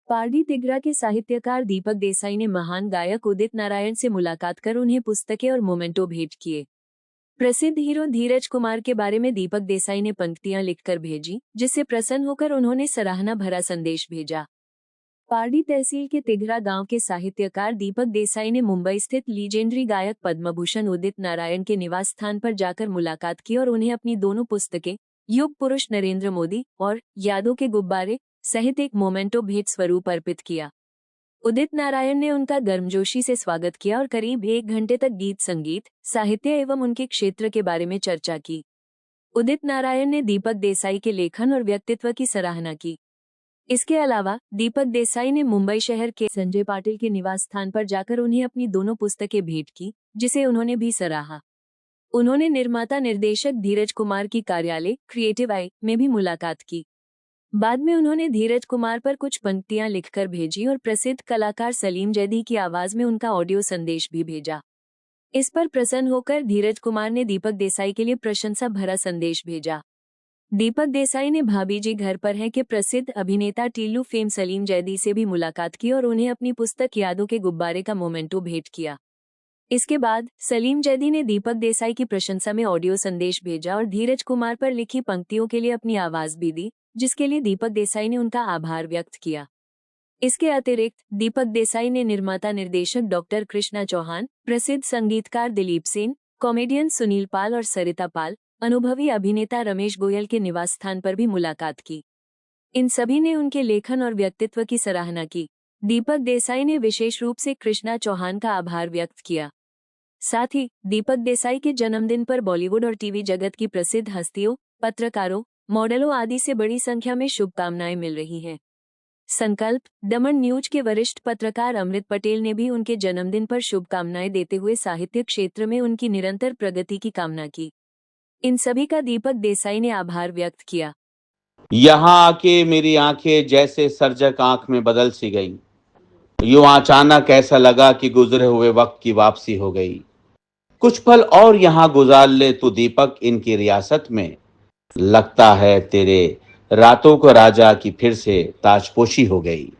पारडी तिगरा के साहित्यकार दीपक देसाई ने महान गायक उदित नारायण से मुलाकात कर उन्हें पुस्तकें और मोमेंटो भेंट किए। प्रसिद्ध हीरो धीरज कुमार के बारे में दीपक देसाई ने पंक्तियां लिखकर भेजी, जिससे प्रसन्न होकर उन्होंने सराहना भरा संदेश भेजा। पारडी तहसील के तिगरा गांव के साहित्यकार दीपक देसाई ने मुंबई स्थित लीजेंडरी गायक पद्मभूषण उदित नारायण के निवास स्थान पर जाकर मुलाकात की और उन्हें अपनी दोनों पुस्तकें युग पुरुष नरेंद्र मोदी और यादों के गुब्बारे सहित एक मोमेंटो भेंट स्वरूप अर्पित किया। उदित नारायण ने उनका गर्मजोशी से स्वागत किया और करीब 1 घंटे तक गीत संगीत, साहित्य एवं उनके क्षेत्र के बारे में चर्चा की। उदित नारायण ने दीपक देसाई के लेखन और व्यक्तित्व की सराहना की। इसके अलावा दीपक देसाई ने मुंबई शहर के संजय पाटिल के निवास स्थान पर जाकर उन्हें अपनी दोनों पुस्तकें भेंट की, जिसे उन्होंने भी सराहा। उन्होंने निर्माता निर्देशक धीरज कुमार की कार्यालय क्रिएटिव आई में भी मुलाकात की। बाद में उन्होंने धीरज कुमार पर कुछ पंक्तियां लिखकर भेजी और प्रसिद्ध कलाकार सलीम जैदी की आवाज में उनका ऑडियो संदेश भी भेजा। इस पर प्रसन्न होकर धीरज कुमार ने दीपक देसाई के लिए प्रशंसा भरा संदेश भेजा। दीपक देसाई ने भाभी जी घर पर हैं के प्रसिद्ध अभिनेता टीलू फेम सलीम जैदी से भी मुलाकात की और उन्हें अपनी पुस्तक यादों के गुब्बारे का मोमेंटो भेंट किया। इसके बाद सलीम जैदी ने दीपक देसाई की प्रशंसा में ऑडियो संदेश भेजा और धीरज कुमार पर लिखी पंक्तियों के लिए अपनी आवाज भी दी, जिसके लिए दीपक देसाई ने उनका आभार व्यक्त किया। इसके अतिरिक्त दीपक देसाई ने निर्माता निर्देशक डॉक्टर कृष्णा चौहान, प्रसिद्ध संगीतकार दिलीप सेन, कॉमेडियन सुनील पाल और सरिता पाल, अनुभवी अभिनेता रमेश गोयल के निवास स्थान पर भी मुलाकात की। इन सभी ने उनके लेखन और व्यक्तित्व की सराहना की। दीपक देसाई ने विशेष रूप से कृष्णा चौहान का आभार व्यक्त किया। साथ ही दीपक देसाई के जन्मदिन पर बॉलीवुड और टीवी जगत की प्रसिद्ध हस्तियों, पत्रकारों, मॉडलों आदि से बड़ी संख्या में शुभकामनाएं मिल रही हैं। संकल्प दमन न्यूज के वरिष्ठ पत्रकार अमृत पटेल ने भी उनके जन्मदिन पर शुभकामनाएं देते हुए साहित्य क्षेत्र में उनकी निरंतर प्रगति की कामना की। इन सभी का दीपक देसाई ने आभार व्यक्त किया। यहाँ आके मेरी आंखें जैसे सर्जक आंख में बदल सी गई, यूं अचानक ऐसा लगा कि गुजरे हुए वक्त की वापसी हो गई। कुछ पल और यहाँ गुजार ले तू दीपक इनकी रियासत में, लगता है तेरे रातों को राजा की फिर से ताजपोशी हो गई।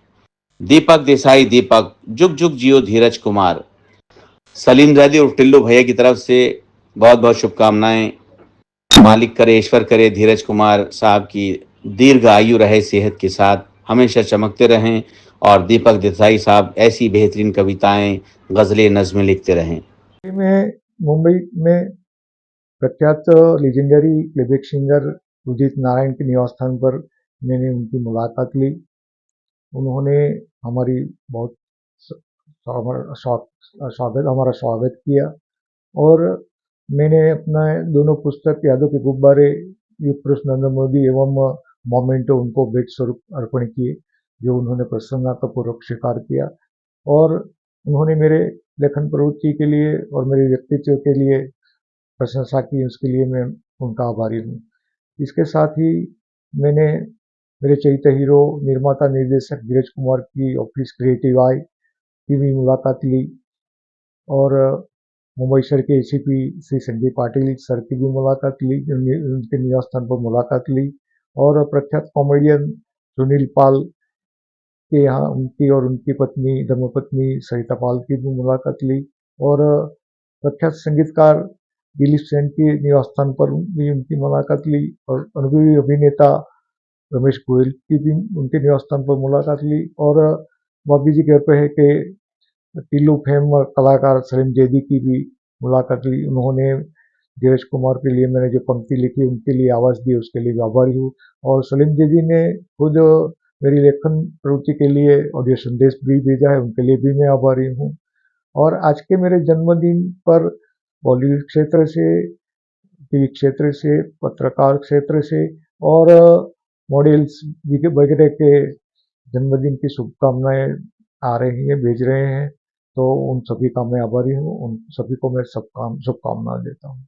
दीपक देसाई। दीपक जुग जुग जियो। धीरज कुमार। सलीम जैदी और टिल्लू भैया की तरफ से बहुत बहुत शुभकामनाएं। मालिक करे ईश्वर करे धीरज कुमार साहब की दीर्घ आयु रहे, सेहत के साथ हमेशा चमकते रहें और दीपक देसाई साहब ऐसी बेहतरीन कविताएं, गजलें, नज़में लिखते रहें। मैं मुंबई में प्रख्यात legendary playback singer Udit Narayan के निवास स्थान पर मैंने उनकी मुलाकात ली। उन्होंने हमारी बहुत हमारा स्वागत किया और मैंने अपना दोनों पुस्तक यादों के गुब्बारे युग पुरुष नरेंद्र मोदी एवं मोमेंटो उनको भेंट स्वरूप अर्पण किए, जो उन्होंने प्रसन्नतापूर्वक स्वीकार किया और उन्होंने मेरे लेखन प्रवृत्ति के लिए और मेरे व्यक्तित्व के लिए प्रशंसा की। उसके लिए मैं उनका आभारी हूँ। इसके साथ ही मैंने मेरे चरित्र हीरो निर्माता निर्देशक धीरज कुमार की ऑफिस क्रिएटिव आई की भी मुलाकात ली और मुंबई शहर के एसीपी श्री संजय पाटिल सर की भी मुलाकात ली, उनके निवास स्थान पर मुलाकात ली और प्रख्यात कॉमेडियन सुनील पाल के यहाँ उनकी और उनकी पत्नी धर्मपत्नी सरिता पाल की भी मुलाकात ली और प्रख्यात संगीतकार दिलीप सेन के निवास स्थान पर भी उनकी मुलाकात ली और अनुभवी अभिनेता रमेश गोयल की भी उनके निवास स्थान पर मुलाकात ली और भाभी जी घर पे है कि टिल्लू फेम कलाकार सलीम जैदी की भी मुलाकात ली। उन्होंने धीरज कुमार के लिए मैंने जो पंक्ति लिखी उनके लिए आवाज़ दी, उसके लिए भी आभारी हूँ और सलीम जैदी ने खुद मेरी लेखन प्रवृत्ति के लिए ऑडियो संदेश भी भेजा है, उनके लिए भी मैं आभारी हूँ। और आज के मेरे जन्मदिन पर बॉलीवुड क्षेत्र से, टीवी क्षेत्र से, पत्रकार क्षेत्र से और मॉडल्स वगैरह के जन्मदिन की शुभकामनाएं आ रही हैं, भेज रहे हैं, तो उन सभी का मैं आभारी हूँ। उन सभी को मैं शुभकामनाएं देता हूँ।